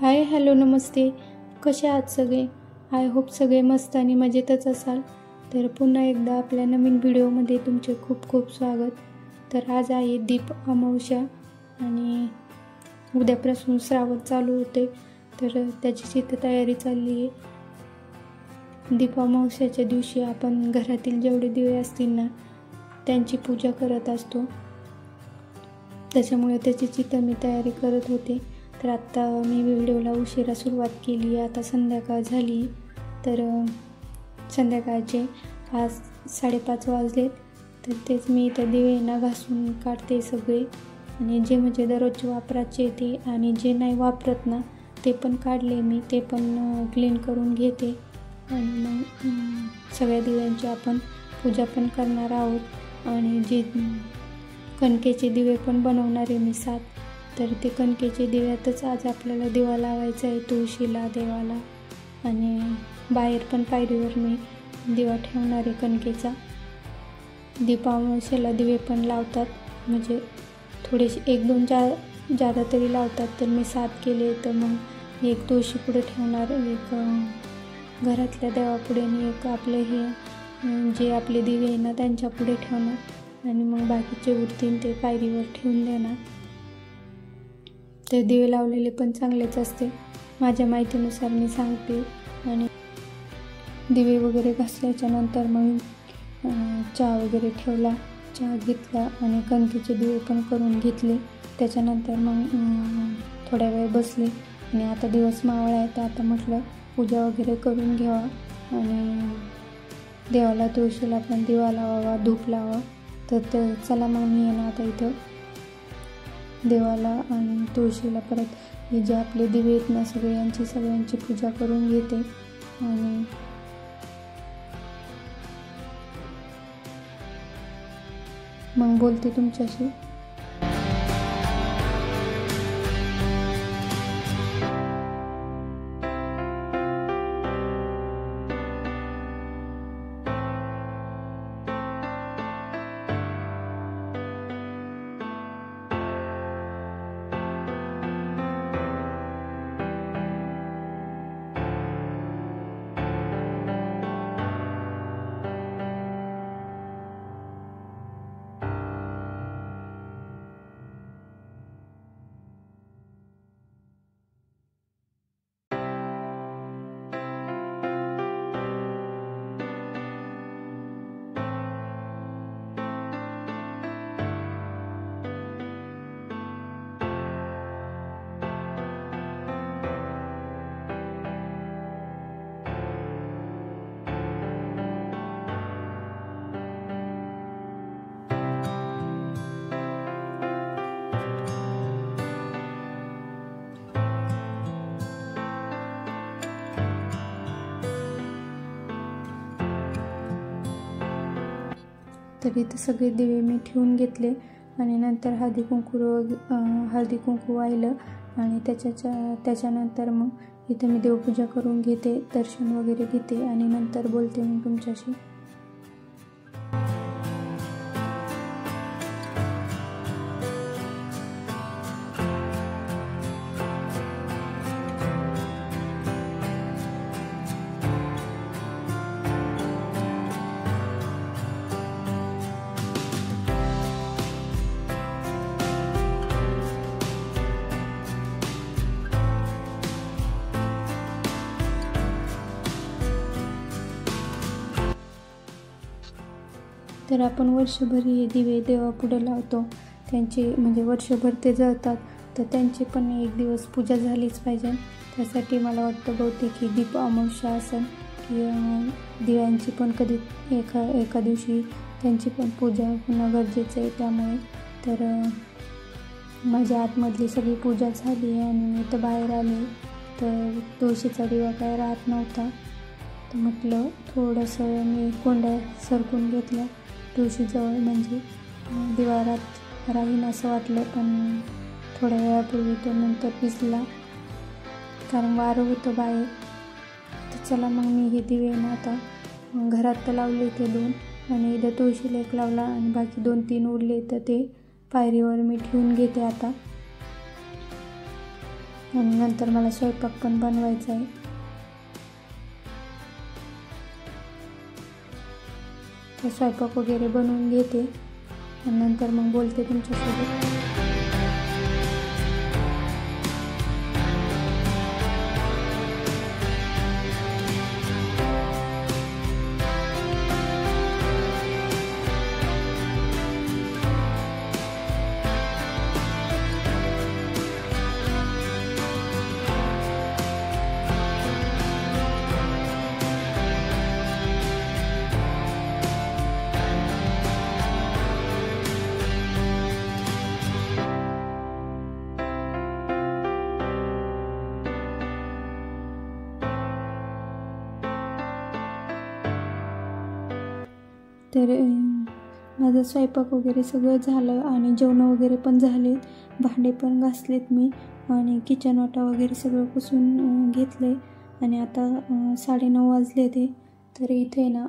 Hi hello नमस्ते. कसे आहात सगळे? आय होप सगळे मस्त आणि मजेतच असाल. तर पुन्हा एकदा आपल्या नवीन व्हिडिओमध्ये तुमचे खूप खूप स्वागत. तर आज आहे दीप अमावस्या आणि उद्यापासून श्रावण चालू होते, तर त्याची तयारी चालली आहे. दीप अमावस्याच्या दिवशी आपण घरातील जेवढे दिवे असतील ना त्यांची पूजा करत असतो, त्याच्यामुळे त्याची मी तयारी करत होते. तर आत्ता मी व्हिडिओला उशिरा सुरुवात केली. आता संध्याकाळ झाली, तर संध्याकाळचे 5-5:30 वाजलेत. तर तेच मी इथं दिवे घासून काढते सगळे, आणि जे म्हणजे दररोजचे वापराचे ते, आणि जे नाही वापरत ना ते पण काढले मी, ते पण क्लीन करून घेते. आणि मग सगळ्या दिव्यांची आपण पूजा पण करणार आहोत. आणि जे कणकेचे दिवे पण बनवणार आहे मी 7. तर ते कणकेचे दिव्यातच आज आपल्याला दिवा लावायचा आहे, तुळशीला, देवाला. आणि बाहेर पण पायरीवर मी दिवा ठेवणार आहे कणकेचा. दीप अमावस्येला दिवे पण लावतात, म्हणजे थोडेसे 1-2 जादा तरी लावतात. तर मी 7 केले, तर मग एक तुळशी पुढे ठेवणार, एक घरातल्या देवापुढे, आणि एक आपले हे जे आपले दिवे आहे ना त्यांच्या पुढे ठेवणार, आणि मग बाकीचे उरतील ते पायरीवर ठेवून देणार. तर दिवे लावलेले पण चांगलेच असते, माझ्या माहितीनुसार मी सांगते. आणि दिवे वगैरे घासल्याच्या नंतर मग चहा वगैरे ठेवला, चहा घेतला आणि कणकेचे दिवे पण करून घेतले. त्याच्यानंतर मग थोड्या वेळ बसले, आणि आता दिवस मावळा आहे, तर आता म्हटलं पूजा वगैरे करून घ्यावा आणि देवाला, तुळशीला पण दिवा लावावा, धूप लावा. तर चला मग मी आहे ना आता इथं देवाला आणि तुळशीला परत हे जे आपले दिवे आहेत ना सगळ्यांची पूजा करून घेते. आणि मग बोलते तुमच्याशी. तर इथं सगळे दिवे मी ठेवून घेतले, आणि नंतर हळदी कुंकू वाहिलं, आणि त्याच्यानंतर मग इथं मी देवपूजा करून घेते, दर्शन वगैरे घेते, आणि नंतर बोलते मी तुमच्याशी. तर आपण वर्षभर हे दिवे देवापुढे लावतो, त्यांची म्हणजे वर्षभर ते जळतात, तर त्यांची पण एक दिवस पूजा झालीच पाहिजे. त्यासाठी मला वाटतं बहुतेक की दीप अमावस्या असेल, की दिव्यांची पण कधी एका दिवशी त्यांची पण पूजा होणं गरजेचं आहे. त्यामुळे तर माझ्या आतमधली सगळी पूजा झाली आहे, आणि मी तर बाहेर आले, तर तुळशीचा दिवा काय राहत नव्हता, तर म्हटलं थोडंसं मी कोंड्या सरकून घेतल्या तुळशीजवळ, म्हणजे दिवारात राहीन असं वाटलं. पण थोड्या वेळापूर्वी तो नंतर भिजला, कारण वारं होतं बाहेर. तर चला मग मी हे दिवे ना आता घरात तर लावले ते 2, आणि इथं तुळशीला 1 लावला, आणि बाकी 2-3 उरले, तर ते पायरीवर मी ठेवून घेते आता. आणि नंतर मला स्वयंपाक पण बनवायचा आहे. तर स्वयंपाक वगैरे बनवून घेते आणि नंतर मग बोलते तुमच्यासोबत. तर माझं स्वयंपाक वगैरे सगळं झालं आणि जेवणं वगैरे पण झालेत, भांडे पण घासलेत मी आणि किचन वाटा वगैरे सगळं पुसून घेतलं आहे. आणि आता 9:30 वाजले ते. तर इथे ना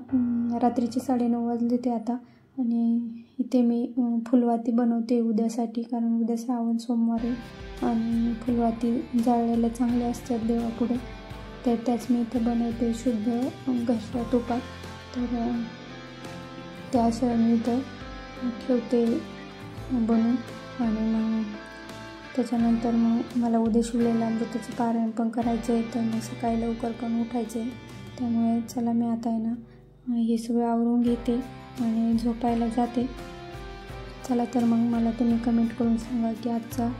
रात्रीचे 9:30 वाजले ते आता. आणि इथे मी फुलवाती बनवते उद्यासाठी, कारण उद्या श्रावण सोमवार आहे आणि फुलवाती जाळलेल्या चांगल्या असतात देवापुढे. तर त्याच मी इथे बनवते शुद्ध घरच्या तुपात. तर त्या अशा मी इथं ठेवते बनवून. आणि मग त्याच्यानंतर मग मला उद्या शिवलेलं अमृताचं पारायण पण करायचं आहे, तर मग सकाळी लवकर पण उठायचं आहे. त्यामुळे चला मी आता आहे ना हे सगळं आवरून घेते आणि झोपायला जाते. चला तर मग मला तुम्ही कमेंट करून सांगा की आजचा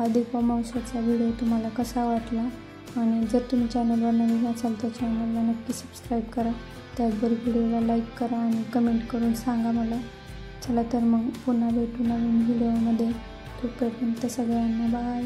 अधिक अमावस्येचा व्हिडिओ तुम्हाला कसा वाटला. आणि जर तुम्ही चॅनलवर नवीन असाल तर चॅनलला नक्की सबस्क्राईब करा. त्याचबरोबर व्हिडिओला लाईक करा आणि कमेंट करून सांगा मला. चला तर मग पुन्हा भेटू नवीन व्हिडिओमध्ये. तोपर्यंत सगळ्यांना बाय.